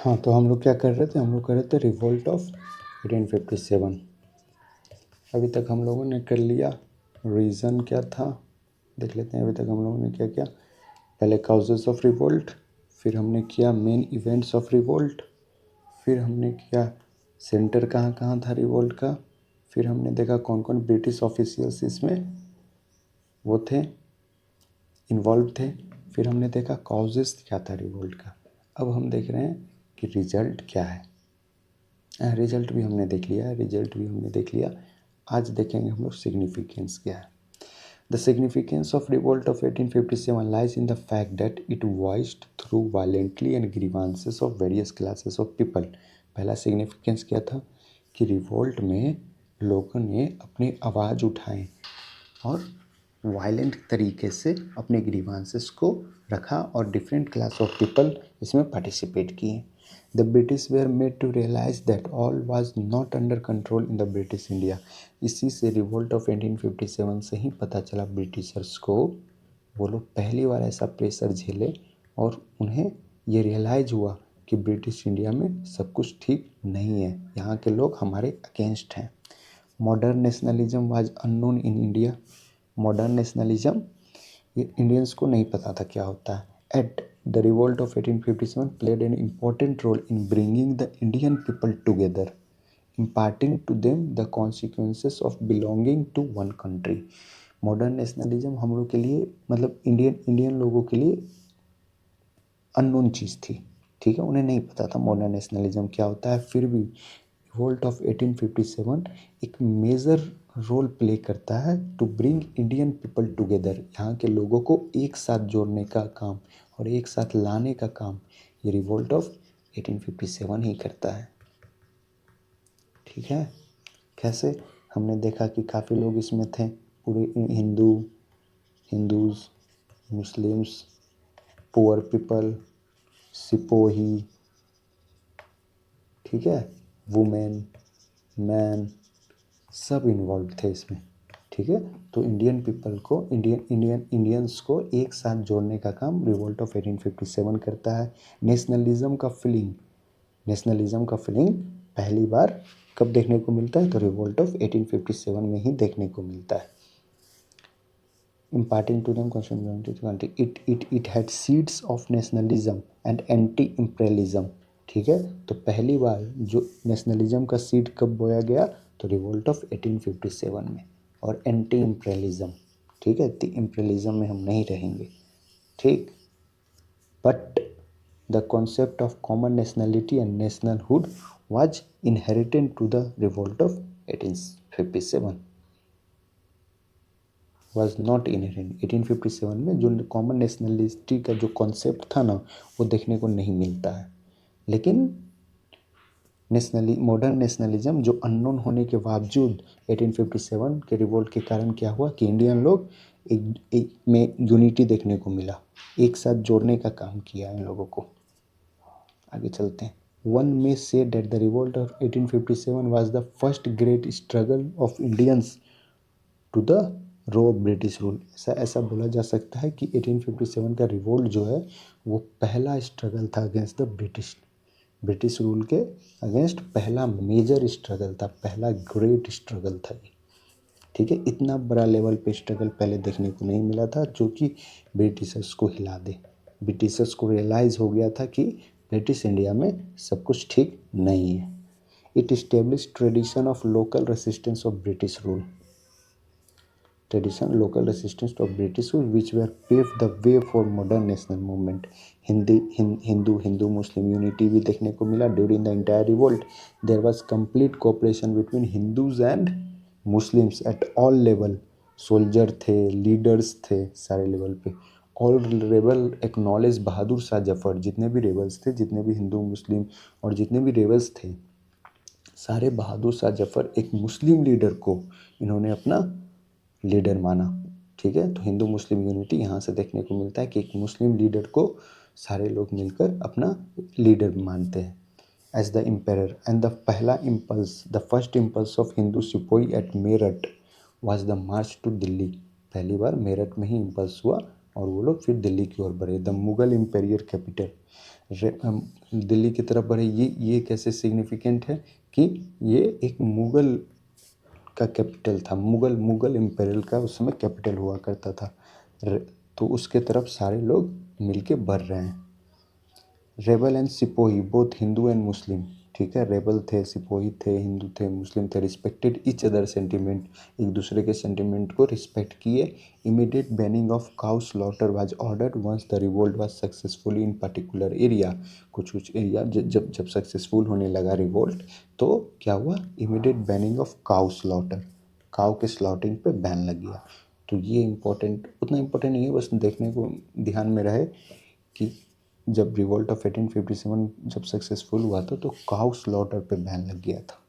हाँ, तो हम लोग क्या कर रहे थे, हम लोग कर रहे थे रिवोल्ट ऑफ 1857। अभी तक हम लोगों ने कर लिया रीज़न क्या था, देख लेते हैं अभी तक हम लोगों ने क्या किया। पहले काउजेस ऑफ रिवोल्ट, फिर हमने किया मेन इवेंट्स ऑफ रिवोल्ट, फिर हमने किया सेंटर कहाँ कहाँ था रिवोल्ट का, फिर हमने देखा कौन कौन ब्रिटिश ऑफिशियल्स इसमें वो थे, इन्वॉल्व थे, फिर हमने देखा कॉजेस क्या था रिवोल्ट का। अब हम देख रहे हैं कि रिजल्ट क्या है। रिजल्ट भी हमने देख लिया है, रिजल्ट भी हमने देख लिया। आज देखेंगे हम लोग सिग्निफिकेंस क्या है। The significance of revolt of 1857 lies in the fact that it voiced through violently and grievances of various classes of people. पहला सिग्निफिकेंस क्या था कि रिवोल्ट में लोगों ने अपनी आवाज़ उठाए और वायलेंट तरीके से अपने ग्रीवांसेस को रखा और डिफरेंट क्लास ऑफ पीपल इसमें पार्टिसिपेट किए। The British were made to realise that all was not under control in the British India. इसी से रिवोल्ट ऑफ 1857 से ही पता चला ब्रिटिशर्स को, वो लोग पहली बार ऐसा प्रेशर झेले और उन्हें ये रियलाइज हुआ कि ब्रिटिश इंडिया में सब कुछ ठीक नहीं है, यहाँ के लोग हमारे अगेंस्ट हैं। Modern nationalism was unknown in India. Modern nationalism ये इंडियंस को नहीं पता था क्या होता है। At the revolt of 1857 played an important role in bringing the Indian people together, imparting to them the consequences of belonging to one country। Modern nationalism हम लोग के लिए मतलब इंडियन लोगों के लिए अननोन चीज़ थी, ठीक है, उन्हें नहीं पता था मॉडर्न नेशनलिज्म क्या होता है। फिर भी रिवोल्ट ऑफ 1857 एक मेजर रोल प्ले करता है to bring Indian people together, यहाँ के लोगों को एक साथ जोड़ने का काम और एक साथ लाने का काम ये रिवोल्ट ऑफ 1857 ही करता है, ठीक है। कैसे, हमने देखा कि काफ़ी लोग इसमें थे, पूरे हिंदूज, मुस्लिम्स, पुअर पीपल, सिपोही, ठीक है, वुमेन, मैन, सब इन्वॉल्व थे इसमें, ठीक है। तो इंडियन पीपल को इंडियंस को एक साथ जोड़ने का काम रिवोल्ट ऑफ 1857 करता है। नेशनलिज्म का फीलिंग पहली बार कब देखने को मिलता है, तो रिवोल्ट ऑफ 1857 में ही देखने को मिलता है। imparting to them constitutional to the country, it had seeds of nationalism and anti imperialism, ठीक है। तो पहली बार जो नेशनलिज्म का सीड कब बोया गया, तो रिवोल्ट ऑफ 1857 में, और एंटी इम्पेरियलिज्म, ठीक है, तो इम्पेरियलिज्म में हम नहीं रहेंगे, ठीक। But the concept of common nationality and nationalhood was inherited to the revolt of 1857 was not inherent. 1857 में जो कॉमन नेशनलिटी का जो कॉन्सेप्ट था ना, वो देखने को नहीं मिलता है। लेकिन मॉडर्न नेशनलिज्म जो अननोन होने के बावजूद 1857 के रिवोल्ट के कारण क्या हुआ कि इंडियन लोग एक में यूनिटी देखने को मिला, एक साथ जोड़ने का काम किया इन लोगों को। आगे चलते हैं। One may say that the revolt of 1857 was the first great struggle of Indians to throw British rule. ऐसा बोला जा सकता है कि 1857 का रिवोल्ट जो है वो पहला स्ट्रगल था अगेंस्ट द ब्रिटिश रूल के अगेंस्ट, पहला मेजर स्ट्रगल था, पहला ग्रेट स्ट्रगल था, ठीक है। इतना बड़ा लेवल पे स्ट्रगल पहले देखने को नहीं मिला था जो कि ब्रिटिशर्स को हिला दे। ब्रिटिशर्स को रियलाइज़ हो गया था कि ब्रिटिश इंडिया में सब कुछ ठीक नहीं है। It establish tradition of local resistance of British rule, local resistance to British rule, which were paved the way for modern national movement। Hindu Muslim unity भी देखने को मिला during the entire revolt. There was complete cooperation between Hindus and Muslims at all level. Soldier थे, leaders थे सारे level पे। All rebel acknowledge Bahadur Shah Zafar, जितने भी रेबल्स थे, जितने भी हिंदू मुस्लिम और जितने भी रेबल्स थे, सारे बहादुर शाह जफर एक मुस्लिम लीडर को इन्होंने अपना लीडर माना, ठीक है। तो हिंदू मुस्लिम यूनिटी यहाँ से देखने को मिलता है कि एक मुस्लिम लीडर को सारे लोग मिलकर अपना लीडर मानते हैं as the empire. And the पहला impulse, the first impulse of Hindu sepoy at Meerut was the march to Delhi. पहली बार मेरठ में ही इम्पल्स हुआ और वो लोग फिर दिल्ली की ओर बढ़े। द मुगल इम्पेरियर कैपिटल दिल्ली की तरफ बढ़े। ये कैसे सिग्निफिकेंट है कि ये एक मुग़ल का कैपिटल था, मुग़ल इम्पेरियल का उस समय कैपिटल हुआ करता था। तो उसके तरफ सारे लोग मिलके बढ़ रहे हैं। Rebel and sepoy both Hindu and Muslim, ठीक है, रेबल थे, सिपोही थे, हिंदू थे, मुस्लिम थे, रिस्पेक्टेड ईच अदर सेंटिमेंट, एक दूसरे के सेंटिमेंट को रिस्पेक्ट किए। Immediate banning of cow slaughter was ordered once the revolt was successful in particular area. कुछ एरिया जब जब सक्सेसफुल होने लगा रिवोल्ट तो क्या हुआ, immediate banning of cow slaughter, cow के स्लॉटिंग पे बैन लग गया। तो ये इम्पोर्टेंट, उतना इम्पोर्टेंट नहीं है, बस देखने को ध्यान में रहे कि जब रिवोल्ट ऑफ 1857 जब सक्सेसफुल हुआ था तो काउ स्लॉटर पे बैन लग गया था।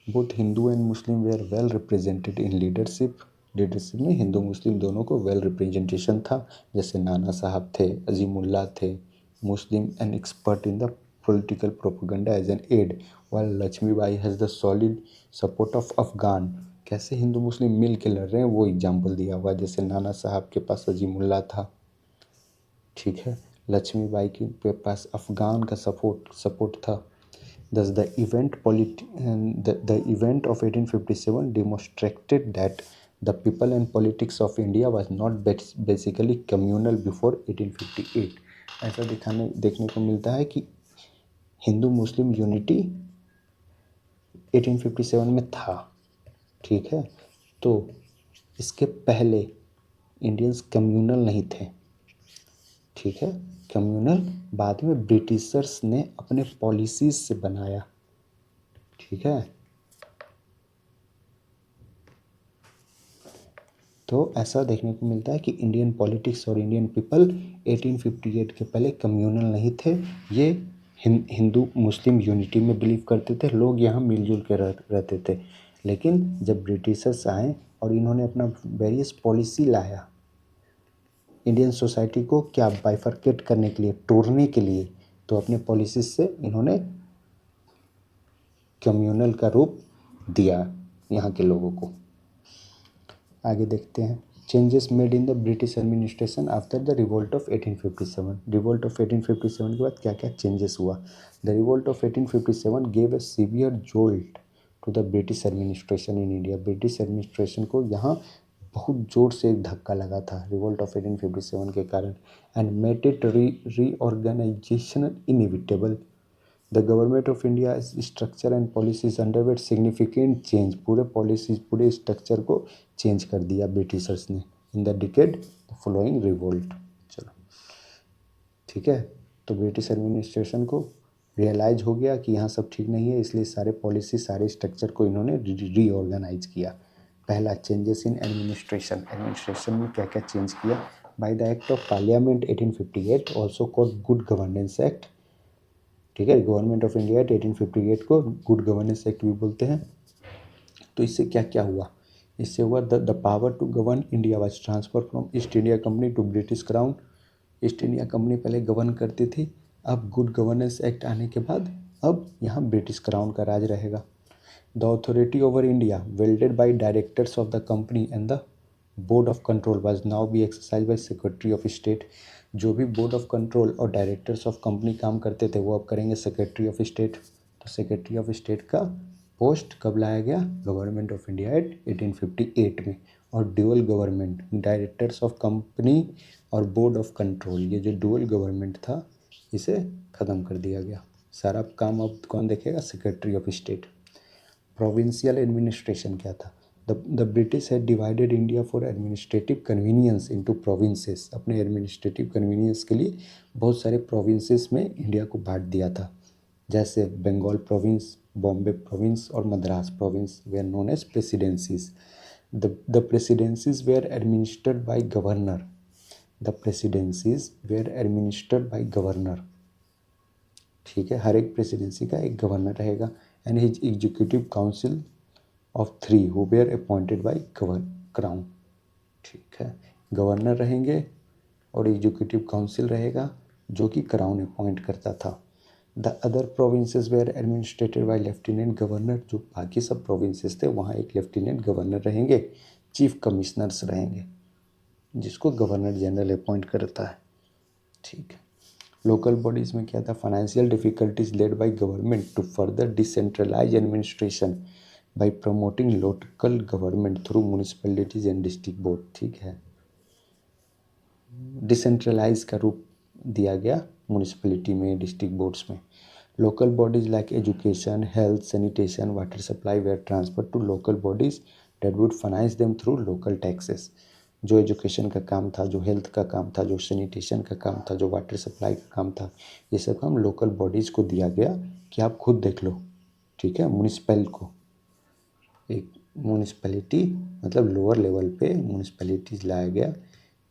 Both Hindu and Muslim were well represented in leadership, leadership में हिंदू मुस्लिम दोनों को वेल रिप्रेजेंटेशन था। जैसे नाना साहब थे, अजीमुल्ला थे, Muslim and expert in the political propaganda as an aid, while Lakshmibai has the solid support of Afghan. कैसे हिंदू मुस्लिम मिल के लड़ रहे हैं वो एग्जाम्पल दिया हुआ। जैसे नाना साहब के पास अजीमुल्ला था, ठीक है, लक्ष्मीबाई के पास अफगान का सपोर्ट था। Thus, the event of 1857 demonstrated that the people and politics of India was not basically communal before 1858। ऐसा देखने को मिलता है कि हिंदू मुस्लिम यूनिटी 1857 में था, ठीक है। तो इसके पहले इंडियंस कम्युनल नहीं थे, ठीक है, कम्युनल बाद में ब्रिटिशर्स ने अपने पॉलिसीज से बनाया, ठीक है। तो ऐसा देखने को मिलता है कि इंडियन पॉलिटिक्स और इंडियन पीपल 1858 के पहले कम्युनल नहीं थे। ये हिंदू मुस्लिम यूनिटी में बिलीव करते थे, लोग यहाँ मिलजुल के रहते थे। लेकिन जब ब्रिटिशर्स आए और इन्होंने अपना वेरियस पॉलिसी लाया इंडियन सोसाइटी को क्या बाइफरकेट करने के लिए, तोड़ने के लिए, तो अपने पॉलिसीज से इन्होंने कम्युनल का रूप दिया यहाँ के लोगों को। आगे देखते हैं changes made in the British administration after the revolt of 1857। Revolt of 1857 के बाद क्या क्या चेंजेस हुआ। The revolt of 1857 gave a severe jolt to the British administration in India. British administration को यहाँ बहुत जोर से एक धक्का लगा था रिवोल्ट ऑफ 1857 के कारण, and made it reorganisation inevitable. The government of India structure and policies underwent significant change. पूरे पॉलिसीज, पूरे स्ट्रक्चर को चेंज कर दिया ब्रिटिशर्स ने in the decade following revolt. चलो ठीक है, तो ब्रिटिश एडमिनिस्ट्रेशन को रियलाइज हो गया कि यहाँ सब ठीक नहीं है, इसलिए सारे पॉलिसी, सारे स्ट्रक्चर को इन्होंने रीऑर्गेनाइज किया। पहला चेंजेस इन एडमिनिस्ट्रेशन, एडमिनिस्ट्रेशन में क्या क्या चेंज किया। By the act of parliament 1858 also called good governance act, ठीक है, गवर्नमेंट ऑफ इंडिया 1858 को गुड गवर्नेंस एक्ट भी बोलते हैं। तो इससे क्या क्या हुआ, इससे हुआ the power to govern India was transfer from East India Company to British Crown. East India Company पहले गवर्न करती थी, अब गुड गवर्नेंस एक्ट आने के बाद अब यहाँ ब्रिटिश क्राउन का राज रहेगा। The authority over India wielded by directors of the company and the board of control was now be exercise by secretary of state. जो भी बोर्ड ऑफ कंट्रोल और डायरेक्टर्स ऑफ कंपनी काम करते थे वो अब करेंगे सेक्रेटरी ऑफ स्टेट। तो सेक्रेटरी ऑफ स्टेट का पोस्ट कब लाया गया, गवर्नमेंट ऑफ इंडिया एट 1858 में। और dual government, directors of company और बोर्ड ऑफ कंट्रोल, ये जो ड्यूअल गवर्नमेंट था इसे ख़त्म कर दिया गया। सारा काम अब कौन देखेगा, secretary of state. Provincial administration क्या था, the British had divided India for administrative convenience into provinces. अपने एडमिनिस्ट्रेटिव कन्वीनियंस के लिए बहुत सारे प्रोविंसेस में इंडिया को बांट दिया था, जैसे बंगाल प्रोविंस, बॉम्बे प्रोविंस और Madras province were known as presidencies. The presidencies were administered by governor, the presidencies were administered by governor, ठीक है, हर एक प्रेसिडेंसी का एक गवर्नर रहेगा। And his executive council of 3 who were appointed by crown, ठीक है, गवर्नर रहेंगे और एग्जीक्यूटिव काउंसिल रहेगा जो कि क्राउन अपॉइंट करता था। The other provinces were administered by lieutenant governor, जो बाकी सब प्रोविंसेस थे वहाँ एक लेफ्टिनेंट गवर्नर रहेंगे, चीफ कमिश्नर्स रहेंगे जिसको गवर्नर जनरल अपॉइंट करता है, ठीक है। लोकल बॉडीज़ में क्या था, financial difficulties led by government to further decentralise administration by promoting local government through municipalities and district board. ठीक है, डिसेंट्रलाइज का रूप दिया गया म्यूनिसिपैलिटी में, डिस्ट्रिक्ट बोर्ड्स में। Local bodies like education, health, sanitation, water supply were transfer to local bodies that would finance them through local taxes. जो education का काम था, जो हेल्थ का काम था, जो सैनिटेशन का काम था, जो वाटर सप्लाई का काम था, ये सब काम लोकल बॉडीज़ को दिया गया कि आप खुद देख लो। ठीक है, म्यूनिसिपल को, एक म्यूनिसिपैलिटी मतलब लोअर लेवल पे म्यूनिसिपैलिटीज लाया गया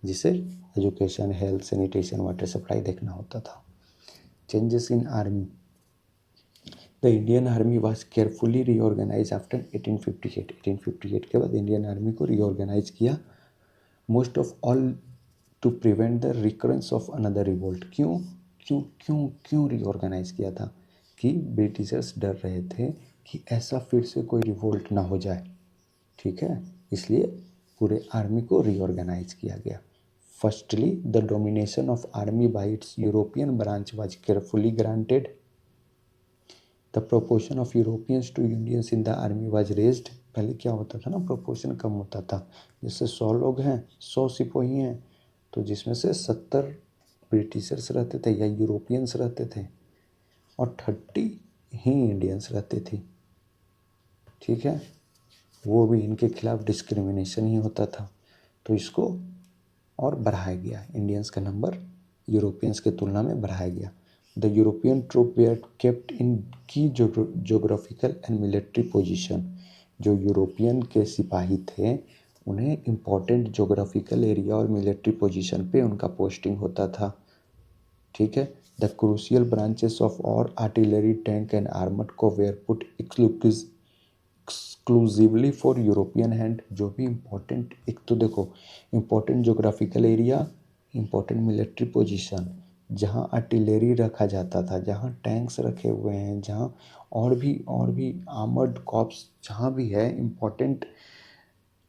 जिसे education, health, sanitation, water supply देखना होता था। Changes in army, the Indian army was carefully reorganise after 1858। 1858 के बाद इंडियन आर्मी को रीऑर्गेनाइज किया, most of all to prevent the recurrence of another revolt. क्यों क्यों क्यों क्यों रीऑर्गेनाइज किया था? कि ब्रिटिशर्स डर रहे थे कि ऐसा फिर से कोई रिवोल्ट ना हो जाए। ठीक है, इसलिए पूरे आर्मी को रीऑर्गेनाइज किया गया। Firstly the domination of army by its European branch was carefully granted. The proportion of Europeans to Indians in the army was raised. पहले क्या होता था ना, प्रोपोर्शन कम होता था। जैसे 100 लोग हैं, 100 सिपाही हैं, तो जिसमें से 70 ब्रिटिशर्स रहते थे या यूरोपियंस रहते थे और 30 ही इंडियंस रहते थे। ठीक है, वो भी इनके खिलाफ डिस्क्रिमिनेशन ही होता था, तो इसको और बढ़ाया गया, इंडियंस का नंबर यूरोपियंस के तुलना में बढ़ाया गया। The European troop were kept in key geographical and military position. जो यूरोपियन के सिपाही थे उन्हें इम्पोर्टेंट जोग्राफिकल एरिया और मिलिट्री पोजीशन पे उनका पोस्टिंग होता था। ठीक है, द क्रूशियल ब्रांचेस ऑफ और आर्टिलरी, टैंक एंड आर्मर्ड को were put exclusively for European hand. जो भी इम्पोर्टेंट, एक तो देखो important geographical area, important military position, जहाँ आर्टिलरी रखा जाता था, जहाँ टैंक्स रखे हुए हैं, जहाँ और भी आर्मर्ड कॉर्प्स जहाँ भी है, इम्पोर्टेंट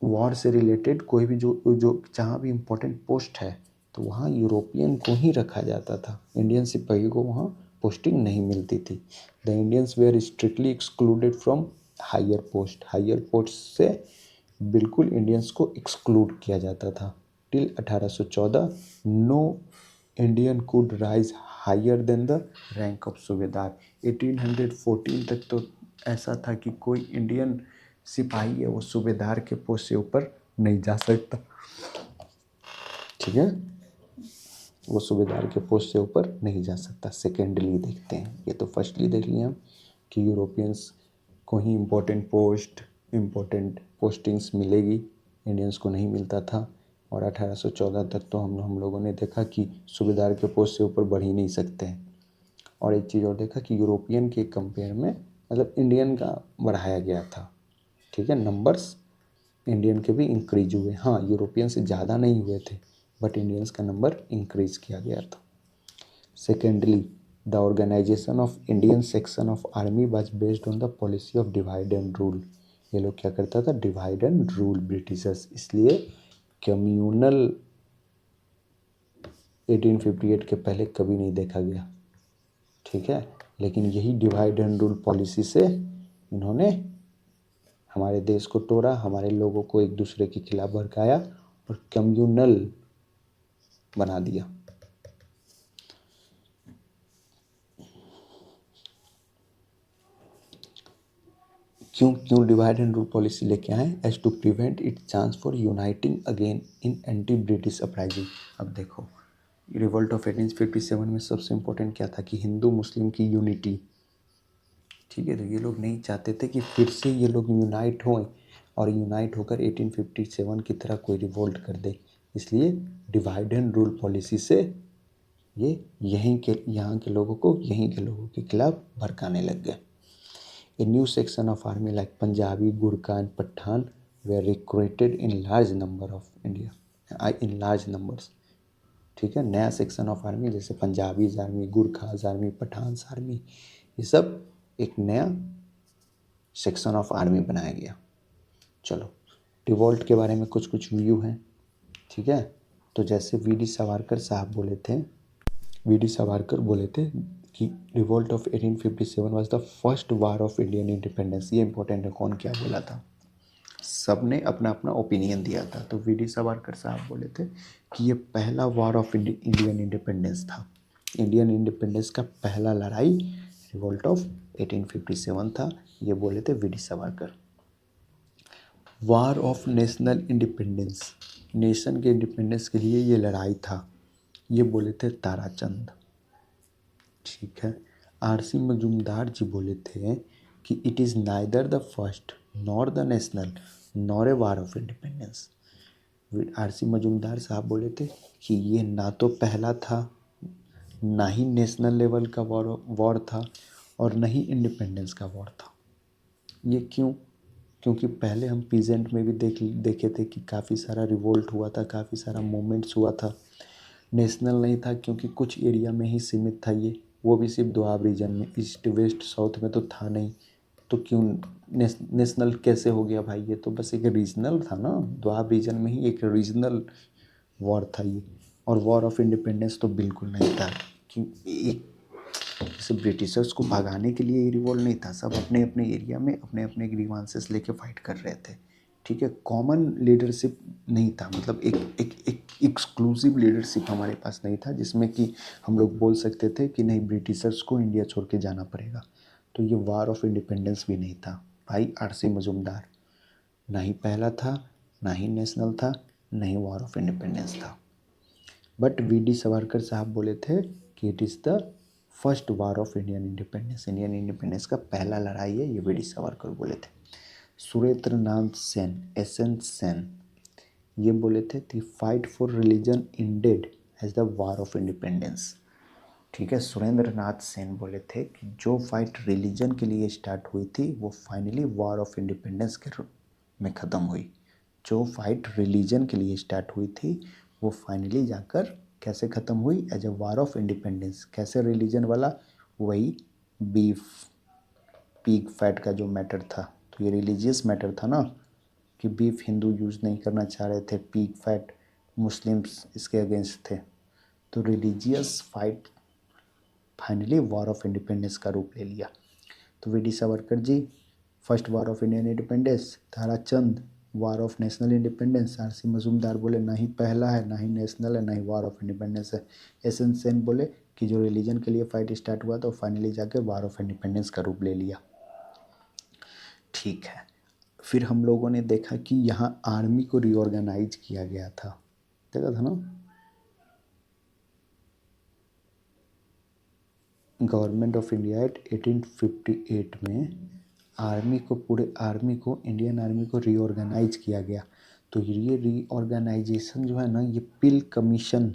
वॉर से रिलेटेड कोई भी जो जो जहाँ भी इम्पोर्टेंट पोस्ट है, तो वहाँ यूरोपियन को ही रखा जाता था। इंडियन सिपाही को वहाँ पोस्टिंग नहीं मिलती थी। The Indians were strictly excluded from higher post. Higher post से बिल्कुल इंडियंस को एक्सक्लूड किया जाता था। Till 1814 no Indian could rise higher than the rank of subedar. 1814 तक तो ऐसा था कि कोई इंडियन सिपाही है वो सूबेदार के पोस्ट से ऊपर नहीं जा सकता। ठीक है, वो सूबेदार के पोस्ट से ऊपर नहीं जा सकता। सेकेंडली देखते हैं, ये तो फर्स्टली देख लिया हम कि यूरोपियंस को ही इम्पोर्टेंट पोस्टिंग्स मिलेगी, इंडियंस को नहीं मिलता था। और 1814 तक तो हम लोगों ने देखा कि सूबेदार के पोस्ट से ऊपर बढ़ ही नहीं सकते हैं। और एक चीज़ और देखा कि यूरोपियन के कंपेयर में मतलब इंडियन का बढ़ाया गया था। ठीक है, नंबर्स इंडियन के भी इंक्रीज हुए। हाँ, यूरोपियन से ज़्यादा नहीं हुए थे, बट इंडियंस का नंबर इंक्रीज किया गया था। Secondly the organisation of Indian section of army was based on the policy of divide and rule. ये लोग क्या करता था, डिवाइड एंड रूल ब्रिटिशर्स, इसलिए कम्यूनल 1858 के पहले कभी नहीं देखा गया। ठीक है, लेकिन यही डिवाइड एंड रूल पॉलिसी से इन्होंने हमारे देश को तोड़ा, हमारे लोगों को एक दूसरे के खिलाफ भड़काया और कम्यूनल बना दिया। क्यों डिवाइड एंड रूल पॉलिसी लेके आए? As to prevent it chance for uniting again in anti British uprising. अब देखो, रिवोल्ट ऑफ 1857 में सबसे इम्पोर्टेंट क्या था कि हिंदू मुस्लिम की यूनिटी। ठीक है, तो ये लोग नहीं चाहते थे कि फिर से ये लोग यूनाइट हों और यूनाइट होकर 1857 की तरह कोई रिवोल्ट कर दे, इसलिए डिवाइड एंड रूल पॉलिसी से ये यहाँ के लोगों को यहीं के लोगों के खिलाफ भड़काने लग गए। A new section of army like Punjabi, Gurkha and Pathan were recruited in large number of India, in large numbers। ठीक है, नया सेक्शन ऑफ आर्मी जैसे Punjabis army, Gurkhas army, Pathans army, ये सब एक नया सेक्शन ऑफ आर्मी बनाया गया। चलो, रिवोल्ट के बारे में कुछ व्यू हैं। ठीक है, तो जैसे वी डी सावरकर साहब बोले थे वीडी सावरकर बोले थे कि revolt of 1857 was the first war of Indian independence. ये इंपॉर्टेंट है, कौन क्या बोला था, सब ने अपना अपना ओपिनियन दिया था। तो वीडी सावरकर साहब बोले थे कि ये पहला वार ऑफ इंडियन इंडिपेंडेंस था, इंडियन इंडिपेंडेंस का पहला लड़ाई रिवोल्ट ऑफ 1857 था, ये बोले थे VD Savarkar. War of national independence, nation के इंडिपेंडेंस के लिए ये लड़ाई था, ये बोले थे ताराचंद। ठीक है, आरसी मजूमदार जी बोले थे कि it is neither the first nor the national nor a war of independence. RC Majumdar साहब बोले थे कि ये ना तो पहला था, ना ही नेशनल लेवल का वॉर था, और ना ही इंडिपेंडेंस का वॉर था। ये क्यों? क्योंकि पहले हम पीजेंट में भी देखे थे कि काफ़ी सारा रिवोल्ट हुआ था, काफ़ी सारा मूवमेंट्स हुआ था। नेशनल नहीं था क्योंकि कुछ एरिया में ही सीमित था ये, वो भी सिर्फ दोआब रीजन में, ईस्ट वेस्ट साउथ में तो था नहीं। तो क्यों नेशनल कैसे हो गया भाई? ये तो बस एक रीजनल था ना, दोआब रीजन में ही एक रीजनल वॉर था ये। और वॉर ऑफ इंडिपेंडेंस तो बिल्कुल नहीं था कि एक जैसे ब्रिटिशर्स को भगाने के लिए ये रिवॉल्ट नहीं था, सब अपने अपने एरिया में अपने अपने ग्रीवांसेस लेके फाइट कर रहे थे। ठीक है, कॉमन लीडरशिप नहीं था, मतलब एक एक एक एक्सक्लूसिव लीडरशिप हमारे पास नहीं था जिसमें कि हम लोग बोल सकते थे कि नहीं ब्रिटिशर्स को इंडिया छोड़ के जाना पड़ेगा। तो ये वार ऑफ इंडिपेंडेंस भी नहीं था भाई। आरसी मजूमदार, ना ही पहला था, ना ही नेशनल था, ना ही वार ऑफ इंडिपेंडेंस था। बट वीडी सावरकर साहब बोले थे कि it is the first war of Indian independence, Indian independence का पहला लड़ाई है, ये वीडी सावरकर बोले थे। सुरेंद्रनाथ सेन, एसएन सेन, ये बोले थे कि fight for religion ended as the war of independence. ठीक है, सुरेंद्रनाथ सेन बोले थे कि जो फाइट रिलीजन के लिए स्टार्ट हुई थी वो फाइनली वार ऑफ इंडिपेंडेंस के रूप में ख़त्म हुई। जो फाइट रिलीजन के लिए स्टार्ट हुई थी वो फाइनली जाकर कैसे ख़त्म हुई? As a war of independence. कैसे रिलीजन वाला? वही बीफ पिग फैट का जो मैटर था, तो ये रिलीजियस मैटर था ना कि बीफ हिंदू यूज़ नहीं करना चाह रहे थे, पिग फैट मुस्लिम्स इसके अगेंस्ट थे। तो religious fight finally war of independence का रूप ले लिया। तो VD Savarkar ji first war of Indian independence, Tarachand war of national independence, RC Majumdar बोले ना ही पहला है, ना ही नेशनल है, ना ही वॉर ऑफ इंडिपेंडेंस है। एसएन सेन बोले कि जो रिलीजन के लिए फाइट स्टार्ट हुआ था वो फाइनली जाके वॉर ऑफ इंडिपेंडेंस का रूप ले लिया। ठीक है, फिर हम लोगों ने देखा कि यहाँ आर्मी को रीऑर्गेनाइज किया गया था, देखा था ना, गवर्नमेंट ऑफ इंडिया एट 1858 में आर्मी को, पूरे आर्मी को, इंडियन आर्मी को रीऑर्गेनाइज किया गया। तो ये रीऑर्गेनाइजेशन जो है ना, ये पिल कमीशन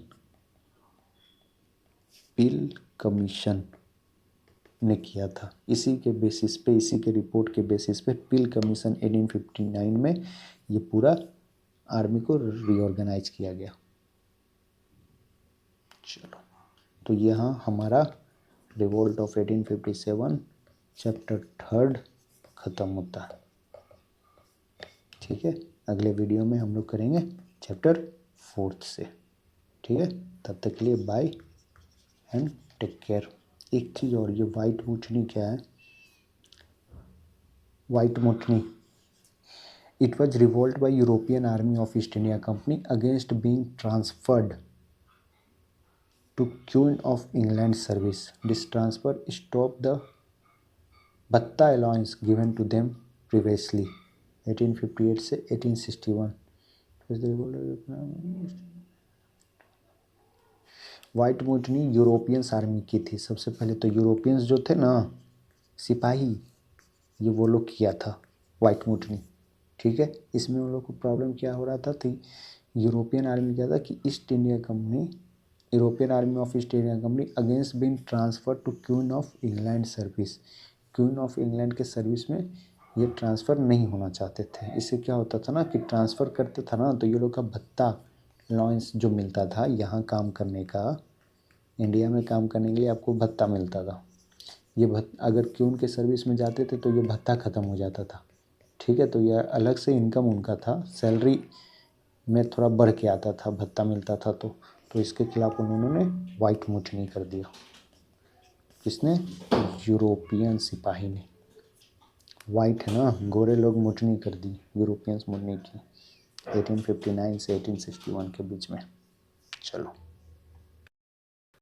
ने किया था। इसी के बेसिस पे, इसी के रिपोर्ट के बेसिस पे पिल कमीशन 1859 में ये पूरा आर्मी को रीऑर्गेनाइज किया गया। चलो, तो यहाँ हमारा रिवोल्ट ऑफ 1857 चैप्टर 3 ख़त्म होता है। ठीक है, अगले वीडियो में हम लोग करेंगे चैप्टर 4 से। ठीक है, तब तक के लिए बाय एंड टेक केयर। एक चीज़ और, ये वाइट मुठनी क्या है? White mutiny, it was revolt by European army of East India Company against being transferred to Queen of England service. This transfer stopped the भत्ता allowance given to them previously 1858 से 1861। White मुठनी Europeans army की थी सबसे पहले। तो Europeans जो थे ना सिपाही, ये वो लोग किया था वाइट मुठनी। ठीक है, इसमें उन लोग को प्रॉब्लम क्या हो रहा था? तो यूरोपियन आर्मी क्या था कि East India Company, European army of East India Company against being transfer to Queen of England service. Queen of England के सर्विस में ये ट्रांसफ़र नहीं होना चाहते थे। इससे क्या होता था ना कि ट्रांसफ़र करते था ना तो ये लोग का भत्ता अलाउंस जो मिलता था यहाँ काम करने का, इंडिया में काम करने के लिए आपको भत्ता मिलता था, ये अगर क्वीन के सर्विस में जाते थे तो ये भत्ता ख़त्म हो जाता था। ठीक है, तो यह अलग से इनकम उनका था, सैलरी में थोड़ा बढ़ के आता था, भत्ता मिलता था तो तो इसके खिलाफ उन्होंने वाइट मुटनी कर दिया। किसने? यूरोपियन सिपाही ने। वाइट है ना, गोरे लोग मुटनी कर दी, यूरोपियंस मुटनी की 1859 से 1861 के बीच में। चलो।